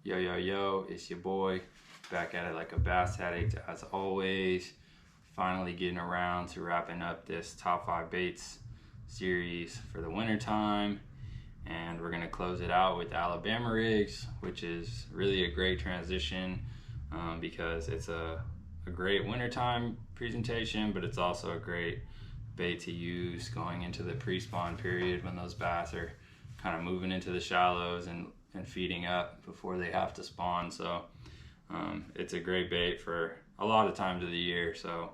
Yo, yo, yo, it's your boy, back at it like a bass addict as always. Finally getting around to wrapping up this top 5 baits series for the winter time. And we're gonna close it out with Alabama rigs, which is really a great transition because it's a great wintertime presentation, but it's also a great bait to use going into the pre-spawn period when those bass are kind of moving into the shallows and feeding up before they have to spawn. So it's a great bait for a lot of times of the year. So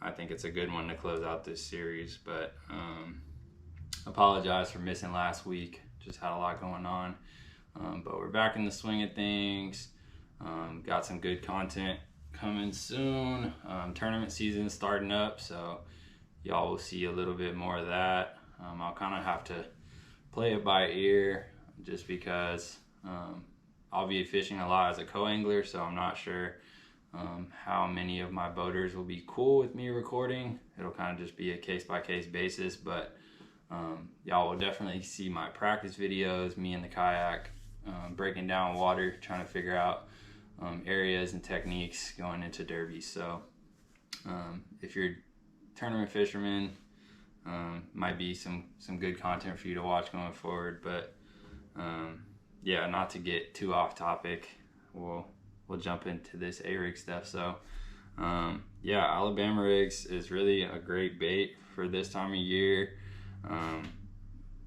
I think it's a good one to close out this series. But apologize for missing last week. Just had a lot going on. But we're back in the swing of things. Got some good content coming soon. Tournament season starting up, so y'all will see a little bit more of that. I'll kind of have to play it by ear just because I'll be fishing a lot as a co-angler, so I'm not sure how many of my boaters will be cool with me recording. It'll kind of just be a case-by-case basis, but y'all will definitely see my practice videos, me in the kayak, breaking down water, trying to figure out areas and techniques going into derbies. So if you're tournament fisherman, might be some good content for you to watch going forward. But yeah, not to get too off topic, we'll jump into this A-rig stuff. So yeah, Alabama rigs is really a great bait for this time of year.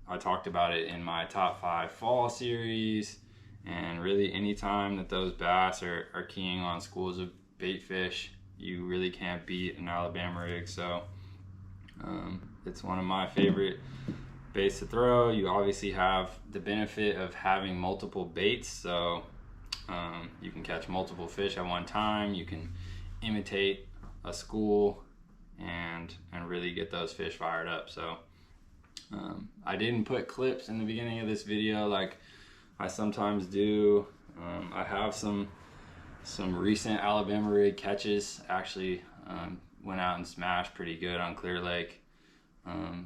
I talked about it in my top 5 fall series, and really anytime that those bass are keying on schools of bait fish, you really can't beat an Alabama rig. So it's one of my favorite baits to throw. You obviously have the benefit of having multiple baits, so you can catch multiple fish at one time. You can imitate a school and really get those fish fired up. So I didn't put clips in the beginning of this video like I sometimes do. I have some recent Alabama rig catches. Actually went out and smashed pretty good on Clear Lake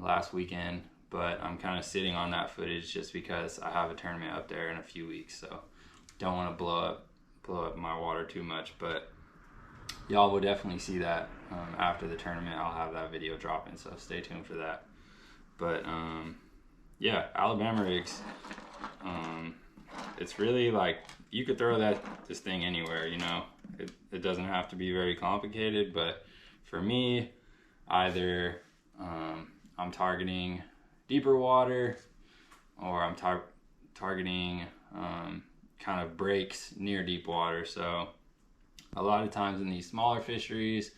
last weekend, but I'm kind of sitting on that footage just because I have a tournament up there in a few weeks, so don't want to blow up my water too much. But y'all will definitely see that after the tournament. I'll have that video dropping, so stay tuned for that. But yeah, Alabama rigs, it's really like you could throw this thing anywhere, you know. It doesn't have to be very complicated, but for me, either I'm targeting deeper water, or I'm targeting kind of breaks near deep water. So a lot of times in these smaller fisheries,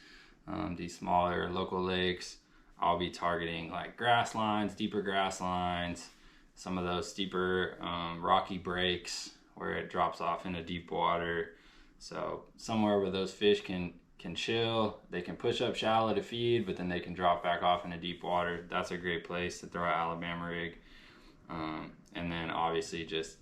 these smaller local lakes, I'll be targeting like grass lines, deeper grass lines, some of those steeper rocky breaks where it drops off into deep water. So somewhere where those fish can chill, they can push up shallow to feed, but then they can drop back off into deep water. That's a great place to throw an Alabama rig. And then obviously just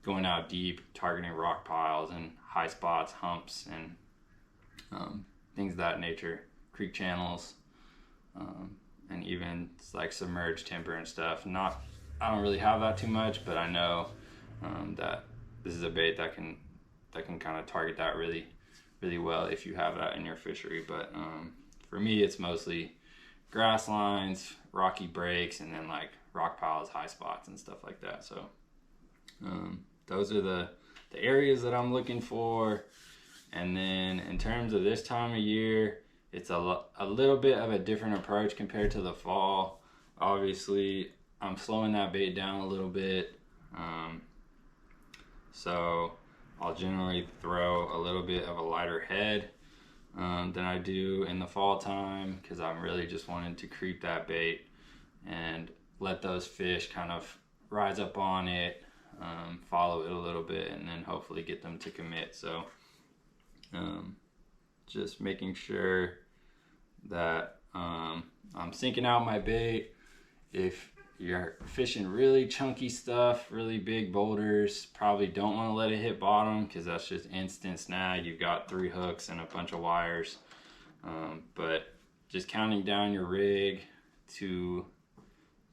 going out deep, targeting rock piles and high spots, humps, and things of that nature, creek channels, and even like submerged timber and stuff. I don't really have that too much, but I know that this is a bait that can kind of target that really well if you have that in your fishery. But for me, it's mostly grass lines, rocky breaks, and then like rock piles, high spots, and stuff like that. So those are the areas that I'm looking for. And then in terms of this time of year, it's a little bit of a different approach compared to the fall. Obviously, I'm slowing that bait down a little bit. So I'll generally throw a little bit of a lighter head than I do in the fall time, because I'm really just wanting to creep that bait and let those fish kind of rise up on it, follow it a little bit, and then hopefully get them to commit. So just making sure that I'm sinking out my bait. If you're fishing really chunky stuff, really big boulders, probably don't want to let it hit bottom, because that's just instant snag. You've got 3 hooks and a bunch of wires. But just counting down your rig to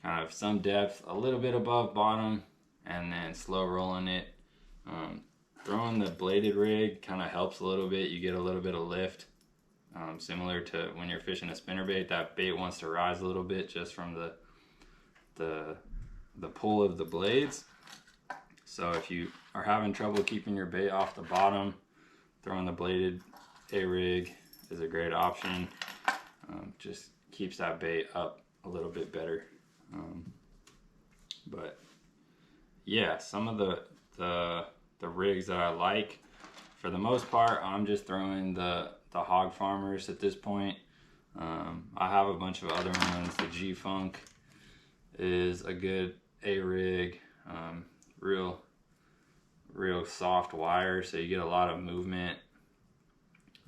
kind of some depth, a little bit above bottom, and then slow rolling it throwing the bladed rig kind of helps a little bit. You get a little bit of lift, similar to when you're fishing a spinnerbait. That bait wants to rise a little bit just from the pull of the blades. So if you are having trouble keeping your bait off the bottom, throwing the bladed A-rig is a great option. Just keeps that bait up a little bit better. But yeah, some of the rigs that I like, for the most part, I'm just throwing the Hogfarmers at this point. I have a bunch of other ones. The G-Funk is a good A-rig, real soft wire, so you get a lot of movement,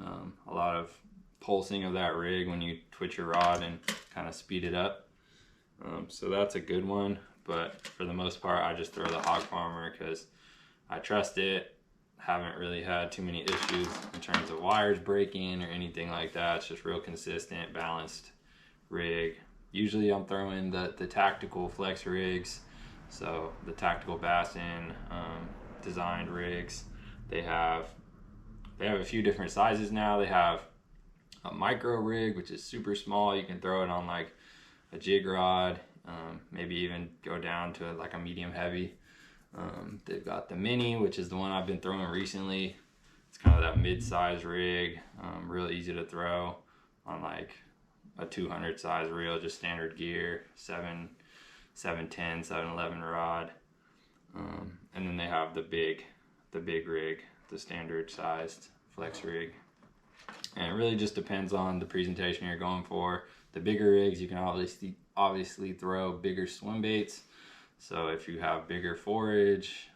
a lot of pulsing of that rig when you twitch your rod and kind of speed it up. So that's a good one, but for the most part I just throw the Hogfarmer because I trust it. Haven't really had too many issues in terms of wires breaking or anything like that. It's just real consistent, balanced rig. Usually I'm throwing the tactical flex rigs, so the tactical Bassin designed rigs. They have a few different sizes now. They have a micro rig, which is super small. You can throw it on like a jig rod, maybe even go down to like a medium heavy. They've got the mini, which is the one I've been throwing recently. It's kind of that mid-size rig, real easy to throw on like a 200 size reel, just standard gear, 710, 711 rod. And then they have the big rig, the standard sized flex rig. And it really just depends on the presentation you're going for. The bigger rigs, you can obviously throw bigger swim baits. So if you have bigger forage,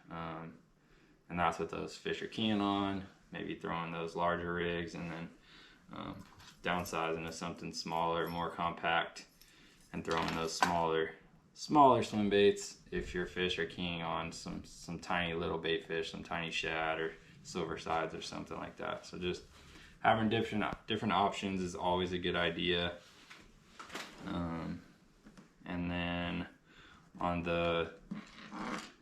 and that's what those fish are keying on, maybe throwing those larger rigs and then downsizing to something smaller, more compact, and throwing those smaller swim baits if your fish are keying on some tiny little bait fish, some tiny shad or silver sides or something like that. So just having different options is always a good idea. And then on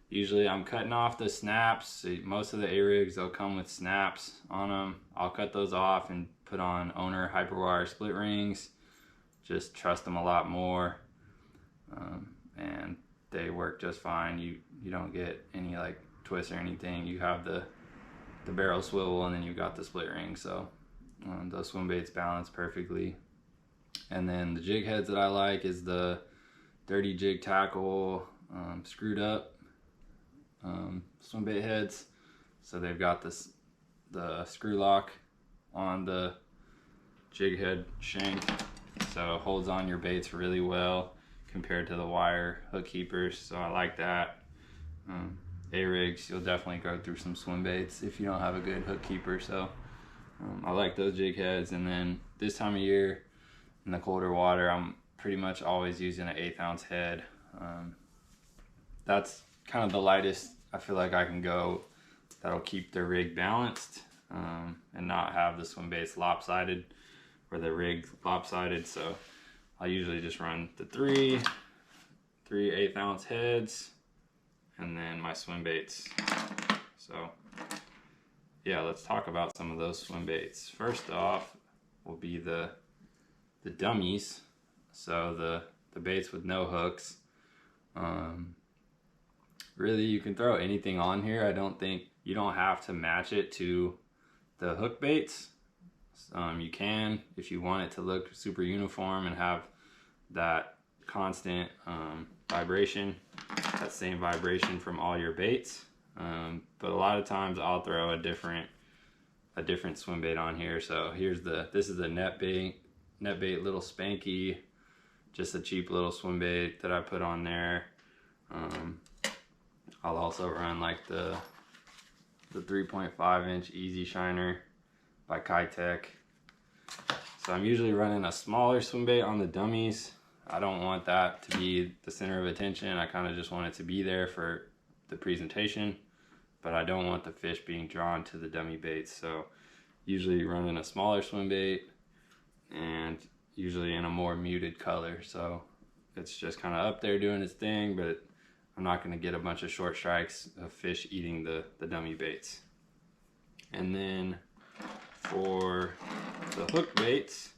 usually I'm cutting off the snaps. Most of the A-rigs, they'll come with snaps on them. I'll cut those off and put on owner hyperwire split rings. Just trust them a lot more. And they work just fine. You don't get any like twists or anything. You have the barrel swivel and then you've got the split ring. So those swim baits balance perfectly. And then the jig heads that I like is the Dirty Jig Tackle screwed up swim bait heads. So they've got the screw lock on the jig head shank, so it holds on your baits really well compared to the wire hook keepers. So I like that. A-rigs, you'll definitely go through some swim baits if you don't have a good hook keeper. So I like those jig heads. And then this time of year in the colder water, I'm pretty much always using an 1/8 ounce head. That's kind of the lightest I feel like I can go. That'll keep the rig balanced and not have the swim baits lopsided or the rig lopsided. So I usually just run the three 1/8 ounce heads and then my swim baits. So yeah, let's talk about some of those swim baits. First off will be the dummies. So the baits with no hooks. Really, you can throw anything on here. I don't think you don't have to match it to the hook baits. You can if you want it to look super uniform and have that constant vibration, that same vibration from all your baits. But a lot of times I'll throw a different swim bait on here. So this is a net bait little spanky, just a cheap little swim bait that I put on there. I'll also run like the 3.5 inch Easy Shiner by Keitech. So I'm usually running a smaller swim bait on the dummies. I don't want that to be the center of attention. I kind of just want it to be there for the presentation, but I don't want the fish being drawn to the dummy baits. So usually running a smaller swim bait and usually in a more muted color. So it's just kind of up there doing its thing, but I'm not going to get a bunch of short strikes of fish eating the dummy baits. And then for the hook baits,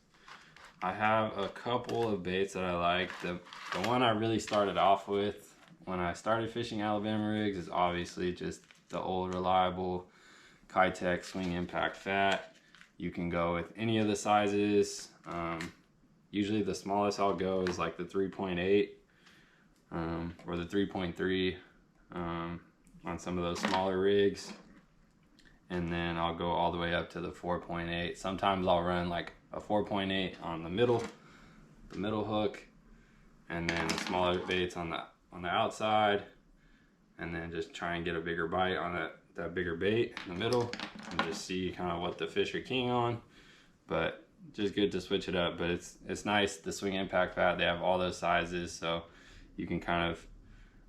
I have a couple of baits that I like. The one I really started off with when I started fishing Alabama rigs is obviously just the old reliable Keitech Swing Impact Fat. You can go with any of the sizes. Usually the smallest I'll go is like the 3.8 or the 3.3 on some of those smaller rigs. And then I'll go all the way up to the 4.8. Sometimes I'll run like a 4.8 on the middle hook, and then the smaller baits on the outside, and then just try and get a bigger bite on that bigger bait in the middle, and just see kind of what the fish are keying on. But just good to switch it up. But it's nice, the Swing Impact Fat, they have all those sizes, so you can kind of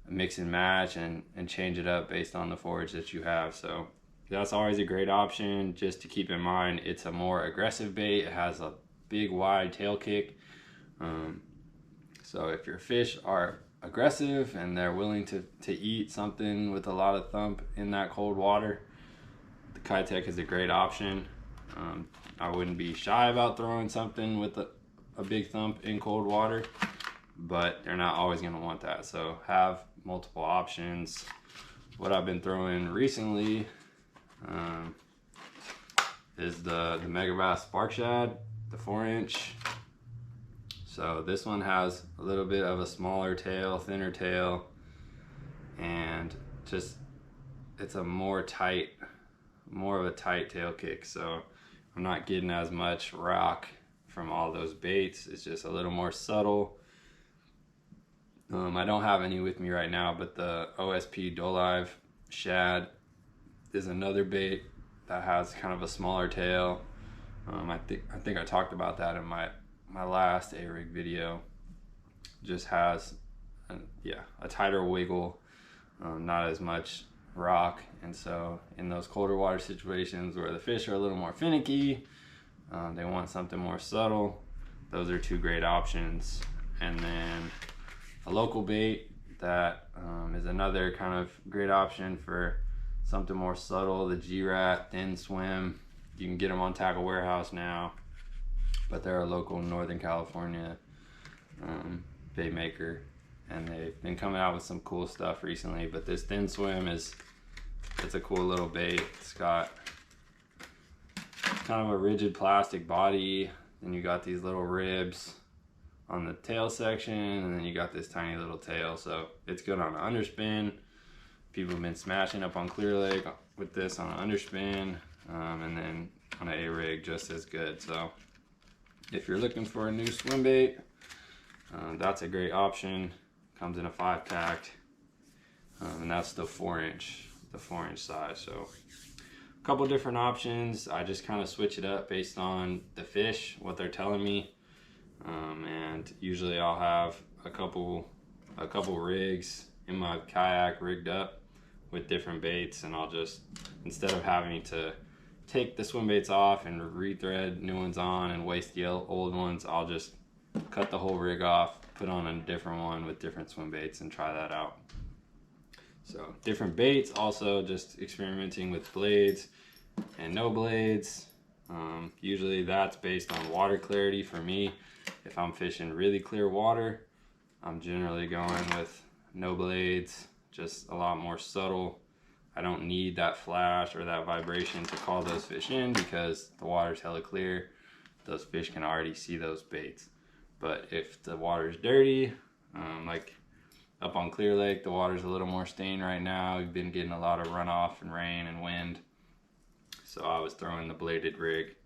mix and match and change it up based on the forage that you have. So that's always a great option. Just to keep in mind, it's a more aggressive bait. It has a big wide tail kick. So if your fish are aggressive and they're willing to eat something with a lot of thump in that cold water, the Keitech is a great option. I wouldn't be shy about throwing something with a big thump in cold water, but they're not always going to want that. So have multiple options. What I've been throwing recently is the Megabass Spark Shad, the 4-inch. So this one has a little bit of a smaller tail, thinner tail, and just it's a more of a tight tail kick. So I'm not getting as much rock from all those baits. It's just a little more subtle. I don't have any with me right now, but the OSP Dolive Shad is another bait that has kind of a smaller tail. I think I talked about that in my last A-rig video. Just has a tighter wiggle, not as much rock, and so in those colder water situations where the fish are a little more finicky, they want something more subtle, those are two great options. And then a local bait that is another kind of great option for something more subtle, the G-Ratt Thin Swim. You can get them on Tackle Warehouse now, but they're a local Northern California bait maker, and they've been coming out with some cool stuff recently. But this Thin Swim it's a cool little bait. It's got kind of a rigid plastic body, and you got these little ribs on the tail section, and then you got this tiny little tail. So it's good on an underspin. People have been smashing up on Clear Lake with this on an underspin, and then on an A-rig just as good. So if you're looking for a new swim bait, that's a great option. Comes in a 5-pack, and that's the 4-inch size. So a couple different options. I just kind of switch it up based on the fish, what they're telling me, and usually I'll have a couple rigs in my kayak rigged up with different baits, and I'll just, instead of having to take the swim baits off and rethread new ones on and waste the old ones, I'll just cut the whole rig off, put on a different one with different swim baits, and try that out. So different baits, also just experimenting with blades and no blades. Usually that's based on water clarity for me. If I'm fishing really clear water, I'm generally going with no blades, just a lot more subtle. I don't need that flash or that vibration to call those fish in, because the water's hella clear. Those fish can already see those baits. But if the water's dirty, like up on Clear Lake, the water's a little more stained right now. We've been getting a lot of runoff and rain and wind. So I was throwing the bladed rig,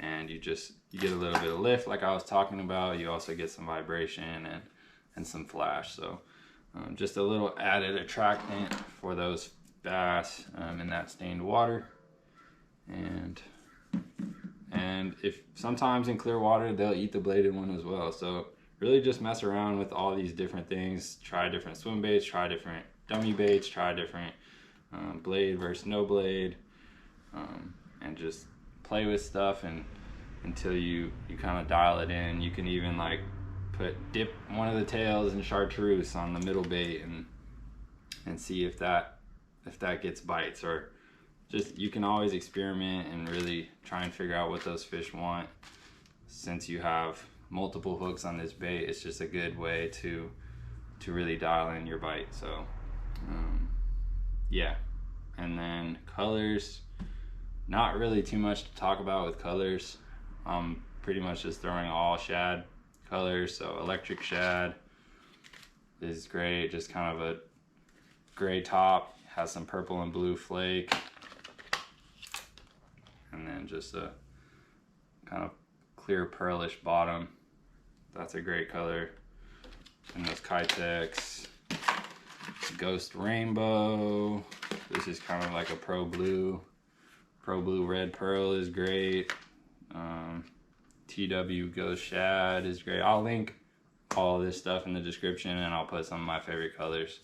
and you get a little bit of lift like I was talking about. You also get some vibration and some flash. So just a little added attractant for those bass in that stained water. And if sometimes in clear water they'll eat the bladed one as well. So really just mess around with all these different things. Try different swim baits, try different dummy baits, try different blade versus no blade, and just play with stuff and until you kind of dial it in. You can even like dip one of the tails in chartreuse on the middle bait and see if that gets bites, or just, you can always experiment and really try and figure out what those fish want. Since you have multiple hooks on this bait, it's just a good way to really dial in your bite. So yeah. And then colors, not really too much to talk about with colors. I'm pretty much just throwing all shad colors. So electric shad is great, just kind of a gray top, has some purple and blue flake, and then just a kind of clear pearlish bottom. That's a great color. And those Keitechs, Ghost Rainbow, this is kind of like a Pro Blue Red Pearl is great. TW Ghost Shad is great. I'll link all of this stuff in the description, and I'll put some of my favorite colors.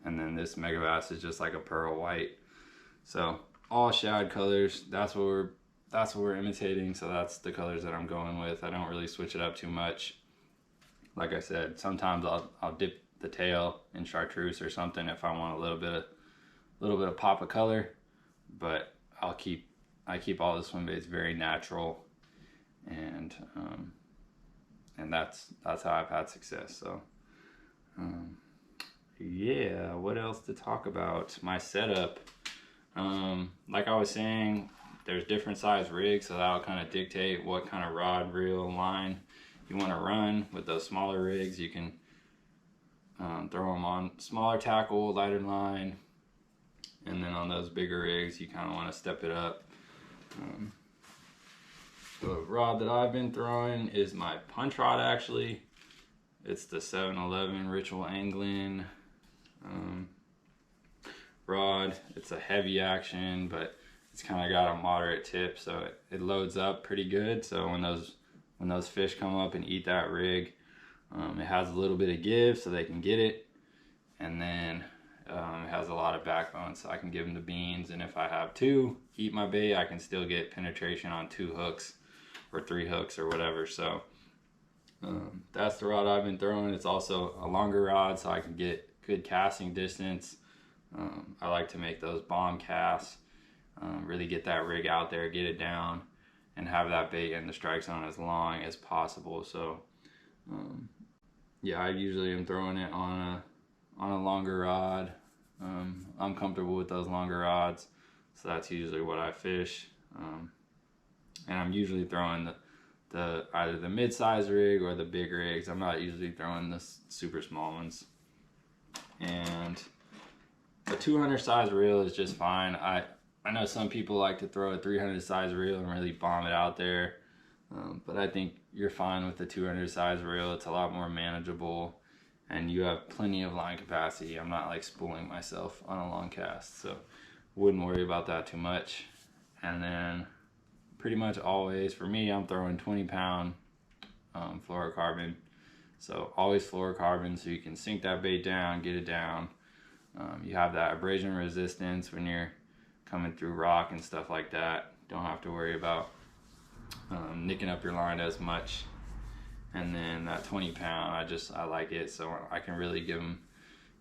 And then this Megabass is just like a pearl white. So all shad colors, that's what we're imitating. So that's the colors that I'm going with. I don't really switch it up too much. Like I said, sometimes I'll dip the tail in chartreuse or something if I want a little bit of pop of color, but I keep all the swim baits very natural, and that's how I've had success. So yeah, what else to talk about? My setup, like I was saying, there's different size rigs, so that'll kind of dictate what kind of rod, reel, line you want to run. With those smaller rigs, you can throw them on smaller tackle, lighter line, and then on those bigger rigs, you kind of want to step it up. The rod that I've been throwing is my punch rod, actually. It's the 711 Ritual Angling rod. It's a heavy action, but it's kind of got a moderate tip, so it loads up pretty good. So when those fish come up and eat that rig, it has a little bit of give so they can get it, and then it has a lot of backbone, so I can give them the beans, and if I have to eat my bait, I can still get penetration on 2 hooks or 3 hooks or whatever. So that's the rod I've been throwing. It's also a longer rod, so I can get good casting distance. I like to make those bomb casts, really get that rig out there, get it down, and have that bait in the strike zone as long as possible. So yeah, I usually am throwing it on a longer rod. I'm comfortable with those longer rods, so that's usually what I fish. And I'm usually throwing either the mid-size rig or the big rigs. I'm not usually throwing the super small ones. And a 200 size reel is just fine. I know some people like to throw a 300 size reel and really bomb it out there, but I think you're fine with the 200 size reel. It's a lot more manageable, and you have plenty of line capacity. I'm not like spooling myself on a long cast, so wouldn't worry about that too much. And then pretty much always, for me, I'm throwing 20-pound fluorocarbon. So always fluorocarbon, so you can sink that bait down, get it down. You have that abrasion resistance when you're coming through rock and stuff like that. Don't have to worry about nicking up your line as much. And then that 20-pound, I like it, so I can really give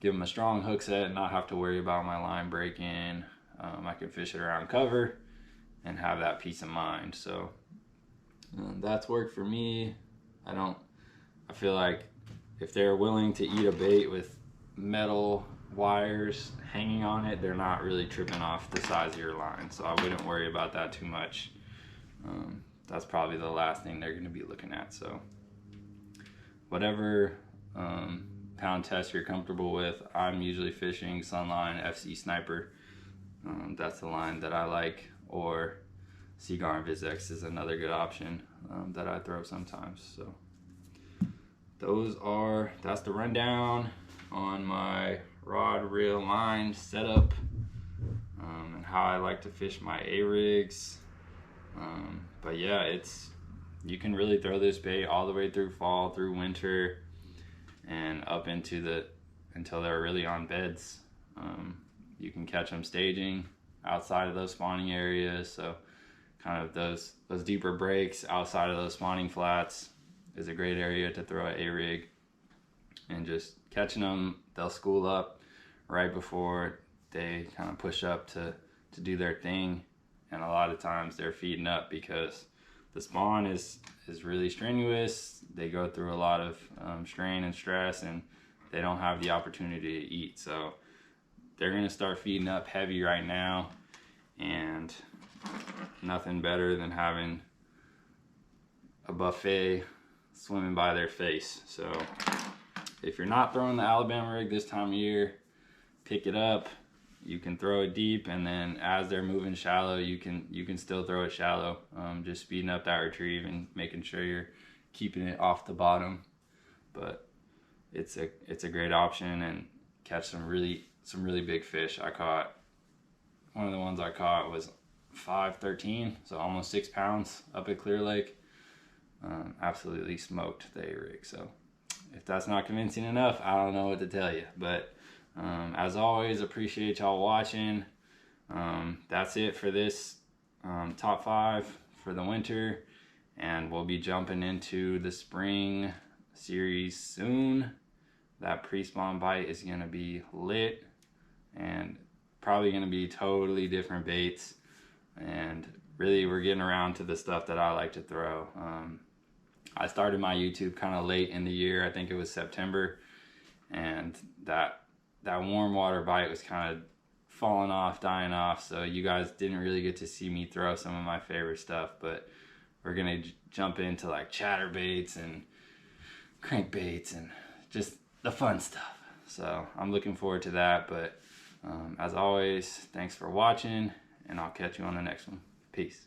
them a strong hook set and not have to worry about my line breaking. I can fish it around cover and have that peace of mind. So that's worked for me. I feel like if they're willing to eat a bait with metal wires hanging on it, they're not really tripping off the size of your line, so I wouldn't worry about that too much. That's probably the last thing they're going to be looking at. So whatever pound test you're comfortable with, I'm usually fishing Sunline FC Sniper. That's the line that I like, or Seagar and VizX is another good option that I throw sometimes. So that's the rundown on my rod, reel, line setup, and how I like to fish my A-rigs. But yeah, you can really throw this bait all the way through fall, through winter, and up until they're really on beds. You can catch them staging outside of those spawning areas, so kind of those deeper breaks outside of those spawning flats is a great area to throw an A-rig. And just catching them, they'll school up right before they kind of push up to do their thing, and a lot of times they're feeding up because the spawn is really strenuous. They go through a lot of strain and stress, and they don't have the opportunity to eat. So they're gonna start feeding up heavy right now, and nothing better than having a buffet swimming by their face. So if you're not throwing the Alabama rig this time of year, pick it up. You can throw it deep, and then as they're moving shallow, you can still throw it shallow. Just speeding up that retrieve and making sure you're keeping it off the bottom. But it's a great option, and catch some really big fish. I caught, one of the ones I caught was 513, so almost 6 pounds up at Clear Lake. Absolutely smoked the A-rig. So if that's not convincing enough, I don't know what to tell you. But as always, appreciate y'all watching. That's it for this top 5 for the winter, and we'll be jumping into the spring series soon. That pre-spawn bite is gonna be lit, and probably gonna be totally different baits. And really, we're getting around to the stuff that I like to throw. I started my YouTube kind of late in the year. I think it was September, and that warm water bite was kind of falling off, dying off, so you guys didn't really get to see me throw some of my favorite stuff. But we're gonna jump into like chatterbaits and crankbaits and just the fun stuff. So I'm looking forward to that. But as always, thanks for watching, and I'll catch you on the next one. Peace.